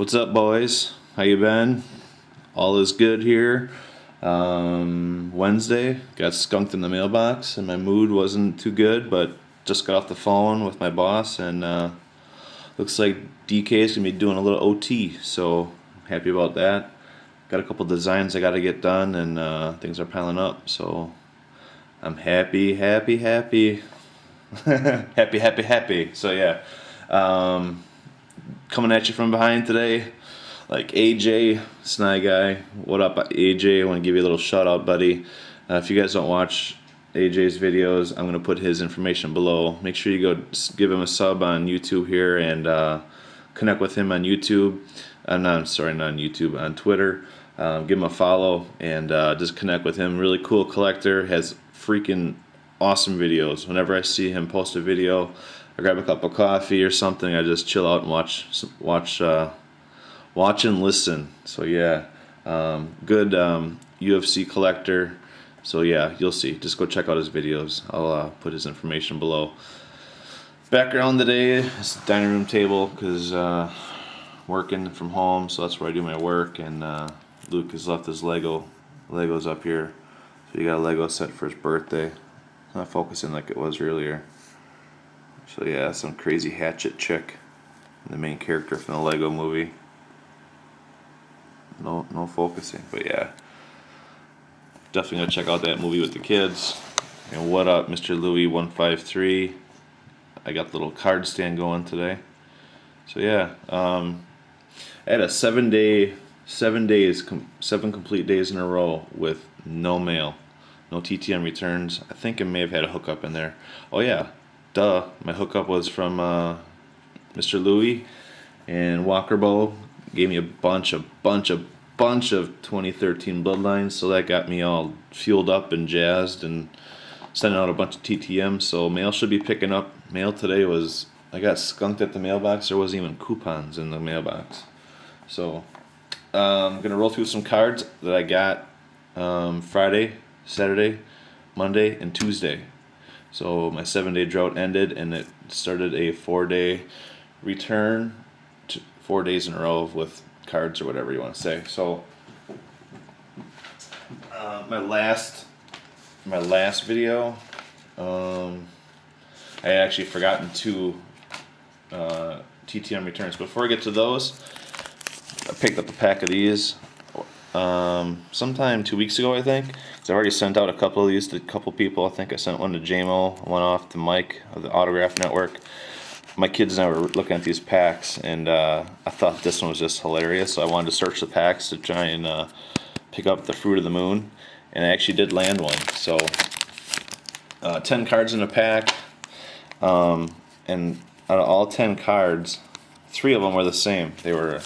What's up, boys? How you been? All is good here. Wednesday, got skunked in the mailbox, and my mood wasn't too good, but just got off the phone with my boss, and looks like DK is gonna be doing a little OT, so I'm happy about that. Got a couple designs I got to get done, and things are piling up, so I'm happy. Happy. So yeah. Coming at you from behind today, like AJ, Sny Guy. What up, AJ? I want to give you a little shout out, buddy. If you guys don't watch AJ's videos, I'm going to put his information below. Make sure you go give him a sub on YouTube here and connect with him on YouTube. Not on YouTube, on Twitter. Give him a follow and just connect with him. Really cool collector, has freaking awesome videos. Whenever I see him post a video, I grab a cup of coffee or something. I just chill out and watch and listen. So yeah, good UFC collector. So yeah, you'll see. Just go check out his videos. I'll put his information below. Background today is the dining room table because working from home, so that's where I do my work. And Luke has left his Legos up here. So he got a Lego set for his birthday. Not focusing like it was earlier. So yeah, some crazy hatchet chick, the main character from the Lego movie. No focusing, but yeah, definitely gonna check out that movie with the kids. And what up, Mr. Louie 153? I got the little card stand going today. So yeah, I had a 7 complete days in a row with no mail, no TTM returns. I think I may have had a hookup in there. Oh yeah. Duh, my hookup was from Mr. Louie, and Walker Bow gave me a bunch of 2013 bloodlines, so that got me all fueled up and jazzed and sending out a bunch of TTM. So mail should be picking up. Mail today I got skunked at the mailbox. There wasn't even coupons in the mailbox. So I'm gonna roll through some cards that I got Friday, Saturday, Monday, and Tuesday. So my 7-day drought ended, and it started a 4-day return, 4 days in a row with cards or whatever you want to say. So my last video, I had actually forgotten 2 TTM returns. Before I get to those, I picked up a pack of these sometime 2 weeks ago, I think. I've already sent out a couple of these to a couple people. I think I sent one to JMO, one off to Mike of the Autograph Network. My kids and I were looking at these packs, and I thought this one was just hilarious, so I wanted to search the packs to try and pick up the Fruit of the Moon, and I actually did land one. So 10 cards in a pack, and out of all 10 cards, 3 of them were the same. They were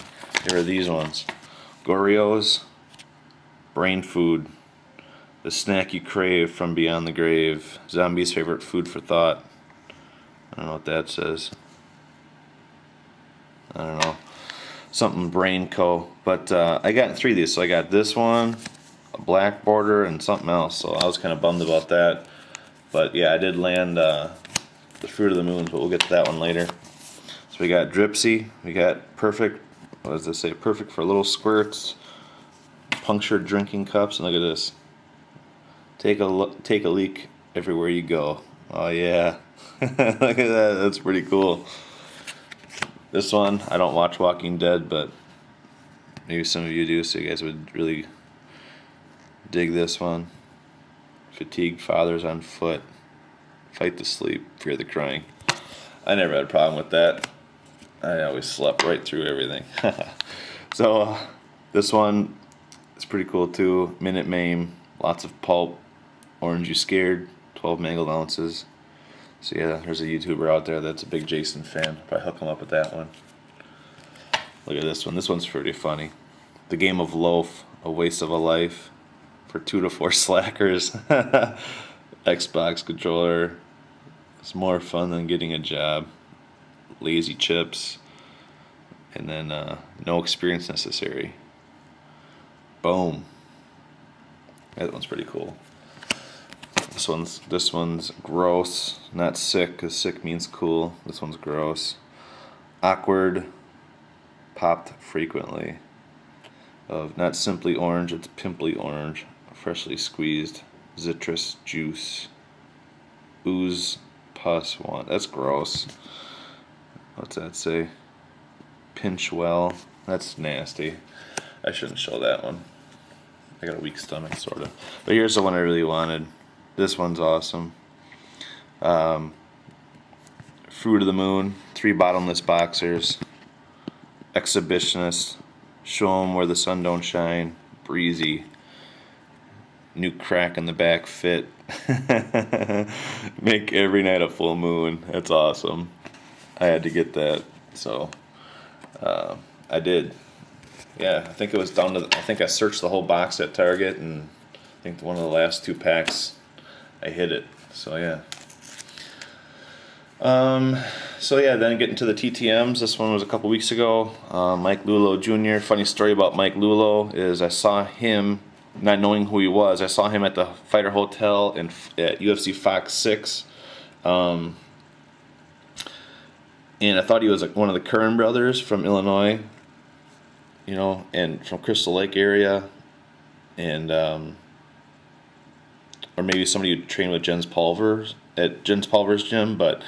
these ones: Gorio's, Brain Food, The Snack You Crave from Beyond the Grave, Zombie's Favorite Food for Thought. I don't know what that says. I don't know. Something Brain Co. But I got 3 of these. So I got this one, a black border, and something else. So I was kind of bummed about that. But yeah, I did land the Fruit of the Moon, but we'll get to that one later. So we got Dripsy. We got Perfect. What does this say? Perfect for little squirts. Punctured drinking cups. And look at this. Take a leak everywhere you go. Oh yeah. Look at that. That's pretty cool. This one, I don't watch Walking Dead, but maybe some of you do, so you guys would really dig this one. Fatigued fathers on foot. Fight to sleep, fear the crying. I never had a problem with that. I always slept right through everything. So this one is pretty cool too. Minute Maim, lots of pulp. Orange You Scared, 12 mangled ounces. So yeah, there's a YouTuber out there that's a big Jason fan. Probably hook him up with that one. Look at this one. This one's pretty funny. The Game of Loaf, A Waste of a Life for 2 to 4 slackers. Xbox controller. It's more fun than getting a job. Lazy Chips. And then no experience necessary. Boom. That one's pretty cool. This one's gross, not sick, because sick means cool. This one's gross. Awkward, popped frequently. Of not simply orange, it's pimply orange, freshly squeezed citrus juice. Ooze pus one. That's gross. What's that say? Pinch well. That's nasty. I shouldn't show that one. I got a weak stomach, sort of. But here's the one I really wanted. This one's awesome. Fruit of the Moon, 3 bottomless boxers. Exhibitionist. Show 'em where the sun don't shine. Breezy. New crack in the back fit. Make every night a full moon. That's awesome. I had to get that. So, I did. Yeah, I think it was down to, I think I searched the whole box at Target, and I think one of the last 2 packs, I hit it. So yeah. So yeah, then getting to the TTMs. This one was a couple weeks ago. Mike Lulo Jr. Funny story about Mike Lulo is I saw him, not knowing who he was. I saw him at the Fighter Hotel at UFC Fox 6. And I thought he was like one of the Curran brothers from Illinois, you know, and from Crystal Lake area, and or maybe somebody who trained with Jens Pulver's at Jens Pulver's gym, but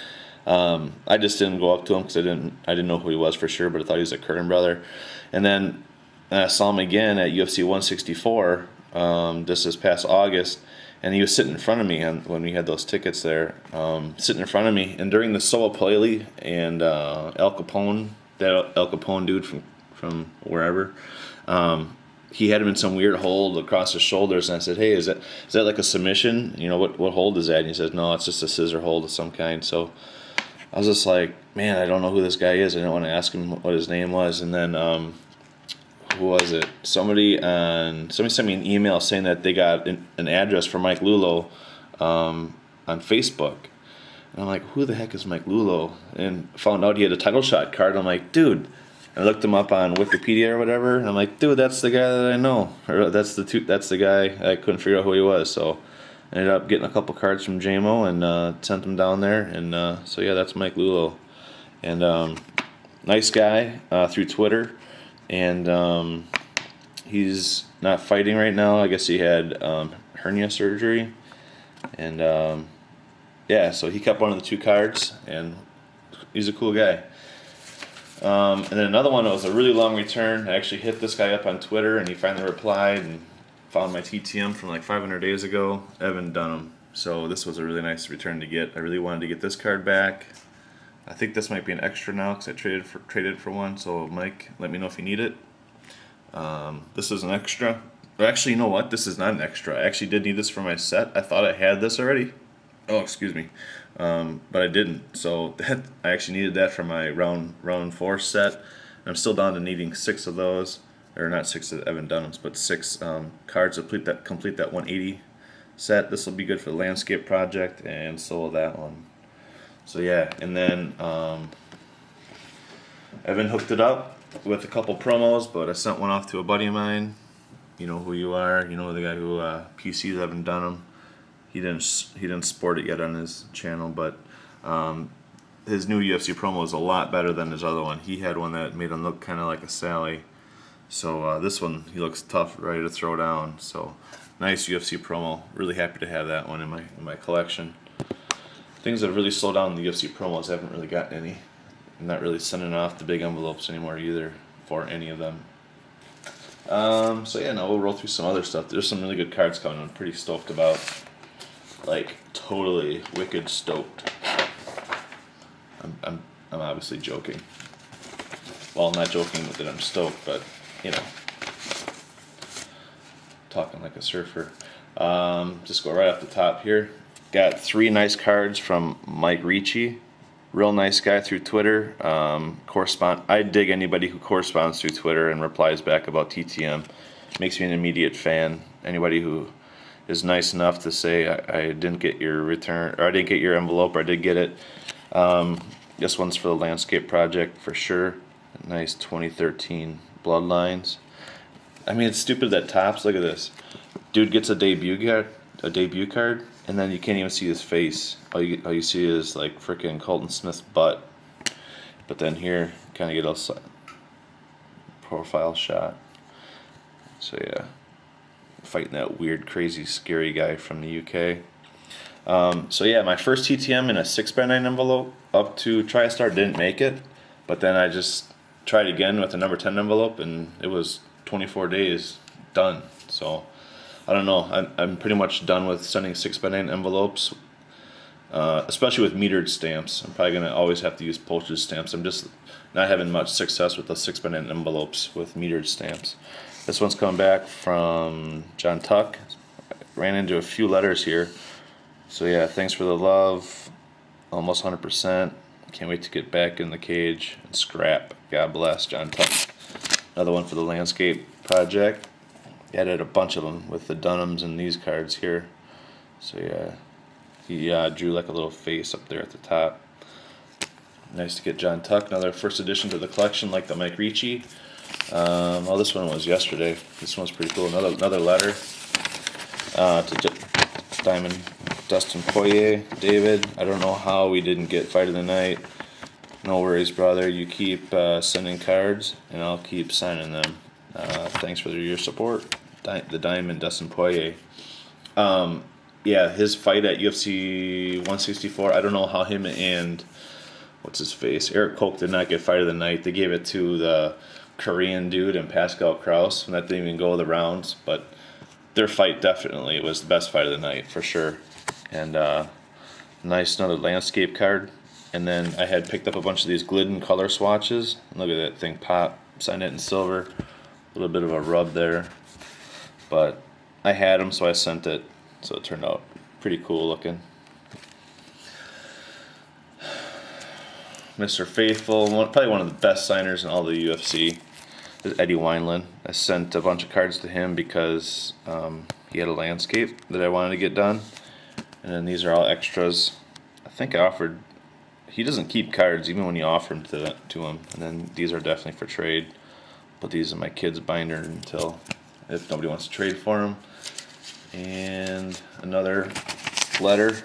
I just didn't go up to him because I didn't know who he was for sure, but I thought he was a Curran brother. And then I saw him again at UFC 164 this past August, and he was sitting in front of me when we had those tickets there, sitting in front of me. And during the Soa Palele and Al Capone, that Al Capone dude from wherever, he had him in some weird hold across his shoulders, and I said, "Hey, is that like a submission? You know, what hold is that?" And he says, "No, it's just a scissor hold of some kind." So I was just like, "Man, I don't know who this guy is. I didn't want to ask him what his name was." And then who was it? Somebody sent me an email saying that they got an address for Mike Lulo on Facebook. And I'm like, who the heck is Mike Lulo? And found out he had a title shot card. I'm like, dude. I looked him up on Wikipedia or whatever, and I'm like, dude, that's the guy that I know. Or that's the guy. I couldn't figure out who he was. So I ended up getting a couple cards from JMO and sent them down there. And so yeah, that's Mike Lulo. And nice guy through Twitter. And he's not fighting right now. I guess he had hernia surgery. And yeah, so he kept one of the 2 cards, and he's a cool guy. And then another one that was a really long return. I actually hit this guy up on Twitter, and he finally replied and found my TTM from like 500 days ago, Evan Dunham. So this was a really nice return to get. I really wanted to get this card back. I think this might be an extra now because I traded for one. So Mike, let me know if you need it. This is an extra. Actually, you know what? This is not an extra. I actually did need this for my set. I thought I had this already. Oh, excuse me. But I didn't. So I actually needed that for my round 4 set. I'm still down to needing 6 of those, or not 6 of Evan Dunham's, but 6 cards to complete that 180 set. This will be good for the landscape project, and so will that one. So yeah, and then Evan hooked it up with a couple promos, but I sent one off to a buddy of mine. You know who you are. You know the guy who PC's Evan Dunham. He didn't sport it yet on his channel, but his new UFC promo is a lot better than his other one. He had one that made him look kind of like a Sally. So this one, he looks tough, ready to throw down. So nice UFC promo. Really happy to have that one in my collection. Things that have really slowed down in the UFC promos, I haven't really gotten any. I'm not really sending off the big envelopes anymore either for any of them. So yeah, now we'll roll through some other stuff. There's some really good cards coming I'm pretty stoked about. Like, totally wicked stoked. I'm obviously joking. Well, not joking that I'm stoked, but, you know, talking like a surfer. Just go right off the top here. Got 3 nice cards from Mike Ricci. Real nice guy through Twitter. I dig anybody who corresponds through Twitter and replies back about TTM. Makes me an immediate fan. Anybody who is nice enough to say I didn't get your return, or I didn't get your envelope, or I did get it. This one's for the landscape project for sure. Nice 2013 Bloodlines. I mean, it's stupid that TOPPS. Look at this. Dude gets a debut card, and then you can't even see his face. All you see is like freaking Colton Smith's butt. But then here, kind of get profile shot. So yeah, fighting that weird, crazy, scary guy from the UK. So yeah, my first TTM in a 6x9 envelope up to TriStar didn't make it, but then I just tried again with a number 10 envelope, and it was 24 days done. So I don't know. I'm pretty much done with sending 6x9 envelopes, especially with metered stamps. I'm probably gonna always have to use postage stamps. I'm just not having much success with the 6x9 envelopes with metered stamps. This one's coming back from John Tuck. Ran into a few letters here. So yeah, thanks for the love. Almost 100%. Can't wait to get back in the cage and scrap. God bless, John Tuck. Another one for the landscape project. Added a bunch of them with the Dunhams and these cards here. So yeah, he drew like a little face up there at the top. Nice to get John Tuck. Another first addition to the collection, like the Mike Ricci. Oh, this one was yesterday. This one's pretty cool. Another letter to Diamond Dustin Poirier. David, I don't know how we didn't get fight of the night. No worries, brother. You keep sending cards, and I'll keep signing them. Thanks for your support. The Diamond Dustin Poirier. Yeah, his fight at UFC 164. I don't know how him and what's his face, Eric Koch, did not get fight of the night. They gave it to the Korean dude and Pascal Kraus, and that didn't even go the rounds. But their fight definitely was the best fight of the night for sure. And nice another landscape card. And then I had picked up a bunch of these Glidden color swatches. Look at that thing pop. Signed it in silver. A little bit of a rub there, but I had them, so I sent it. So it turned out pretty cool looking. Mr. Faithful, probably one of the best signers in all the UFC, is Eddie Wineland. I sent a bunch of cards to him because he had a landscape that I wanted to get done. And then these are all extras. I think I offered, he doesn't keep cards even when you offer them to him. And then these are definitely for trade. Put these in my kid's binder until, if nobody wants to trade for them. And another letter.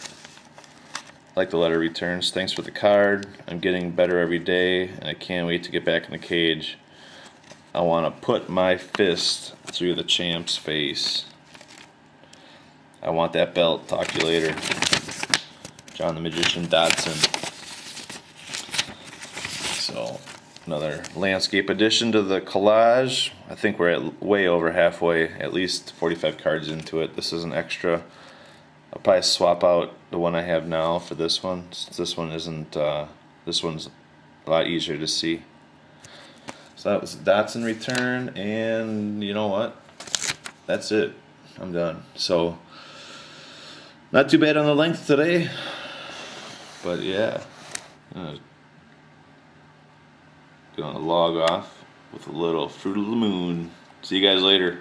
Like the letter returns. Thanks for the card. I'm getting better every day, and I can't wait to get back in the cage. I want to put my fist through the champ's face. I want that belt. Talk to you later. John the Magician Dodson. So, another landscape addition to the collage. I think we're at way over halfway, at least 45 cards into it. This is an extra. I'll probably swap out the one I have now for this one. This one isn't, this one's a lot easier to see. So that was Dotson return, and you know what? That's it. I'm done. So, not too bad on the length today, but yeah. Gonna log off with a little Fruit of the Moon. See you guys later.